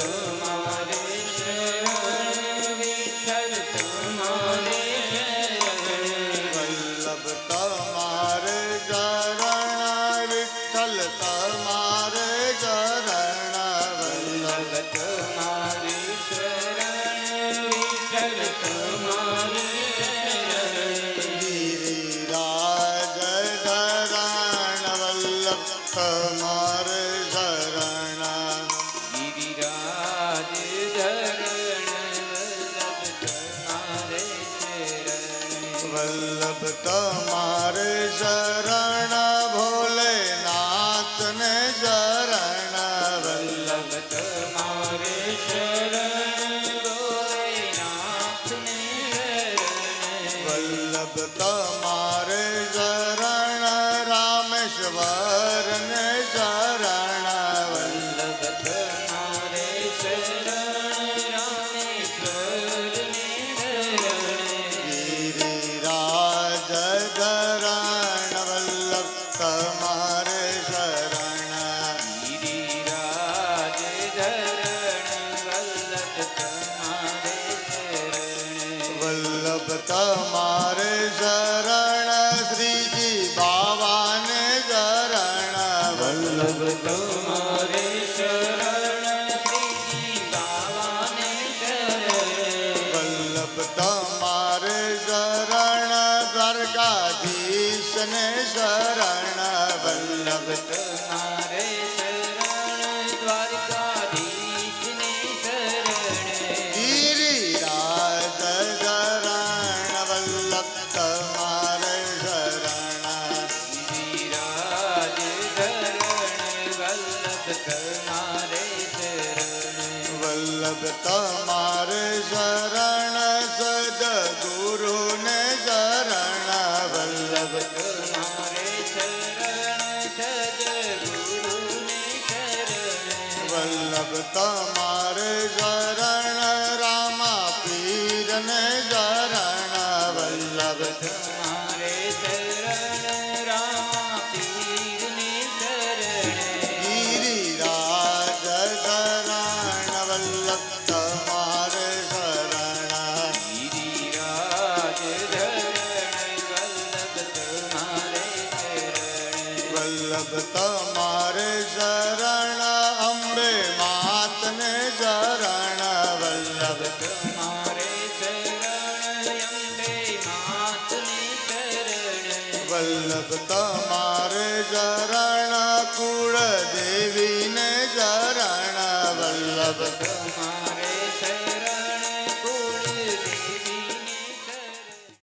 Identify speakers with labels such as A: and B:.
A: તમારે શરણ વિઠ્ઠલ તમારે શરણ
B: વલ્લભ તમારે ચરણ વિઠ્ઠલ તમારે ચરણ
A: વલ્લભ તમારે શરણ વિઠ્ઠલ તમારે શરણ
B: ગિરિરાજ ધરણ વલ્લભ તમારે શરણ
A: ગિરિરાજ ધરણ વલ્લભ તમારે શરણ
B: વલ્લભ તમારે શરણ ભોલેનાથને શરણ
A: વલ્લભ તમારે શરણ ભોલેનાથને શરણ
B: વલ્લભ તમારે શરણ રામેશ્વરને શરણ
A: વલ્લભ તમારે શરણ રામેશ્વરને શરણ
B: ગિરિરાજ ધરણ વલ્લભ તમારે શરણ
A: ગિરિરાજ ધરણ વલ્લભ તમારે શરણ
B: વલ્લભ તમારે શરણ શ્રીજી બાવાને શરણ
A: વલ્લભ તમારે શરણ શ્રીજી બાવાને શરણ
B: વલ્લભ તમારે શરણ દ્વારકાધીશને શરણ વલ્લભ
A: તમારે શરણ દ્વારકાધીશને શરણ
B: ગિરિરાજ ધરણ વલ્લભ તમારે શરણ
A: ગિરિરાજ ધરણ વલ્લભ તમારે શરણ
B: વલ્લભ તમારે શરણ સદગુરુને શરણ વલ્લભ
A: તમારે શરણ સદગુરુને શરણ
B: વલ્લભ તમારે શરણ રામા પીરને શરણ વલ્લભ
A: તમારે શરણ રામા પીરને શરણ
B: ગિરિરાજ ધરણ વલ્લભ તમારે શરણ
A: ગિરિરાજ ધરણ વલ્લભ તમારે શરણ
B: વલ્લભ તમારે શરણ અંબે માતને શરણ વલ્લભ
A: તમારે